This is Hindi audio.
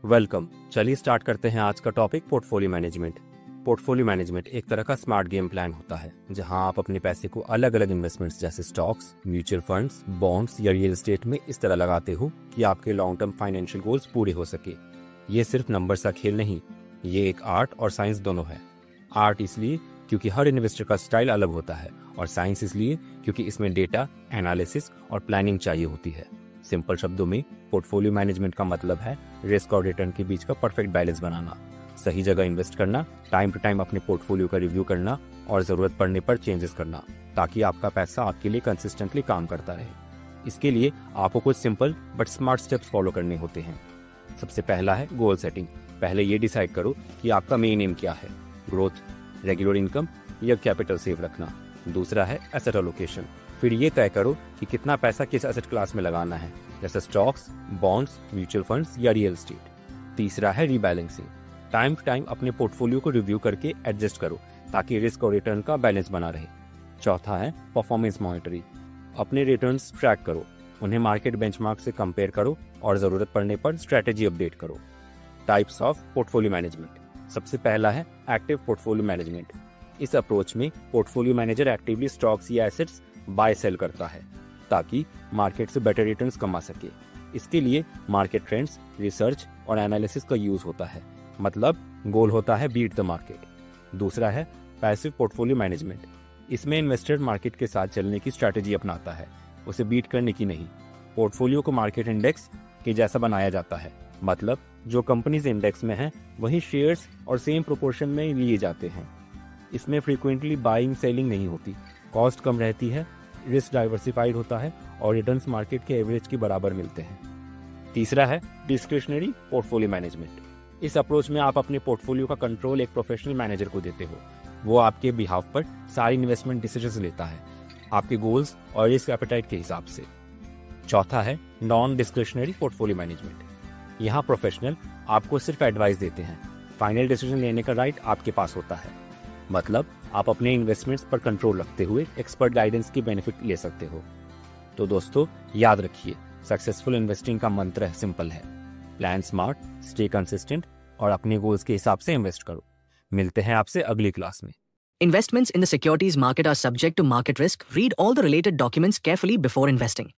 वेलकम। चलिए स्टार्ट करते हैं आज का topic portfolio management. Portfolio management एक तरह का स्मार्ट गेम प्लान होता है जहां आप अपने पैसे को अलग अलग इन्वेस्टमेंट्स जैसे स्टॉक्स, म्यूचुअल फंड्स, बॉन्ड्स या रियल एस्टेट में इस तरह लगाते हो कि आपके लॉन्ग टर्म फाइनेंशियल गोल्स पूरे हो सके। ये सिर्फ नंबर्स का खेल नहीं, ये एक आर्ट और साइंस दोनों है। आर्ट इसलिए क्योंकि हर इन्वेस्टर का स्टाइल अलग होता है और साइंस इसलिए क्योंकि इसमें डेटा, एनालिसिस और प्लानिंग चाहिए होती है। सिंपल शब्दों में पोर्टफोलियो मैनेजमेंट का मतलब है रिस्क और रिटर्न के बीच का परफेक्ट बैलेंस बनाना, सही जगह इन्वेस्ट करना, टाइम टू टाइम अपने पोर्टफोलियो का रिव्यू करना और जरूरत पड़ने पर चेंजेस करना, ताकि आपका पैसा आपके लिए कंसिस्टेंटली काम करता रहे। इसके लिए आपको कुछ simple but smart steps follow करने होते हैं। सबसे पहला है गोल सेटिंग। पहले ये डिसाइड करो कि आपका मेन एम क्या है, ग्रोथ, रेगुलर इनकम या कैपिटल सेव रखना। दूसरा है एसेट एलोकेशन। फिर ये तय करो कि कितना पैसा किस एसेट क्लास में लगाना है, जैसे स्टॉक्स, बॉन्ड्स, म्यूचुअल फंड्स या रियल एस्टेट। तीसरा है रीबैलेंसिंग। टाइम टू टाइम अपने पोर्टफोलियो को रिव्यू करके एडजस्ट करो ताकि रिस्क और रिटर्न का बैलेंस बना रहे। चौथा है परफॉर्मेंस मॉनिटरिंग। अपने रिटर्न्स ट्रैक करो, उन्हें मार्केट बेंचमार्क से कंपेयर करो और जरूरत पड़ने पर स्ट्रेटेजी अपडेट करो। Types of portfolio management. सबसे पहला है एक्टिव पोर्टफोलियो मैनेजमेंट। इस अप्रोच में पोर्टफोलियो मैनेजर एक्टिवली स्टॉक्स या एसेट्स बाय सेल करता है ताकि मार्केट से बेटर रिटर्न्स कमा सके। इसके लिए मार्केट ट्रेंड्स, रिसर्च और एनालिसिस का यूज होता है, मतलब गोल होता है बीट द मार्केट। दूसरा है पैसिव पोर्टफोलियो मैनेजमेंट। इसमें इन्वेस्टर मार्केट के साथ चलने की स्ट्रैटेजी अपनाता है, उसे बीट करने की नहीं। पोर्टफोलियो को मार्केट इंडेक्स के जैसा बनाया जाता है, मतलब जो कंपनीज इंडेक्स में हैं वही शेयर्स और सेम प्रोपोर्शन में लिए जाते हैं। इसमें फ्रीक्वेंटली बाइंग सेलिंग नहीं होती, कॉस्ट कम रहती है, रिस्क डाइवर्सिफाइड होता है और रिटर्न्स मार्केट के एवरेज के बराबर मिलते हैं। तीसरा है डिस्क्रिशनरी पोर्टफोलियो मैनेजमेंट। इस अप्रोच में आप अपने पोर्टफोलियो का कंट्रोल एक प्रोफेशनल मैनेजर को देते हो। वो आपके बिहाफ पर सारी इन्वेस्टमेंट डिसीजंस लेता है, आपके गोल्स और रिस्क एपेटाइट के हिसाब से। चौथा है नॉन डिस्क्रिशनरी पोर्टफोलियो मैनेजमेंट। यहाँ प्रोफेशनल आपको सिर्फ एडवाइस देते हैं, फाइनल डिसीजन लेने का राइट आपके पास होता है। मतलब आप अपने इन्वेस्टमेंट्स पर कंट्रोल रखते हुए एक्सपर्ट गाइडेंस की बेनिफिट ले सकते हो। तो दोस्तों याद रखिए, सक्सेसफुल इन्वेस्टिंग का मंत्र सिंपल है, प्लान स्मार्ट, स्टे कंसिस्टेंट और अपने गोल्स के हिसाब से इन्वेस्ट करो। मिलते हैं आपसे अगली क्लास में। Investments in the securities market are subject to market risk. Read all the related documents carefully before investing.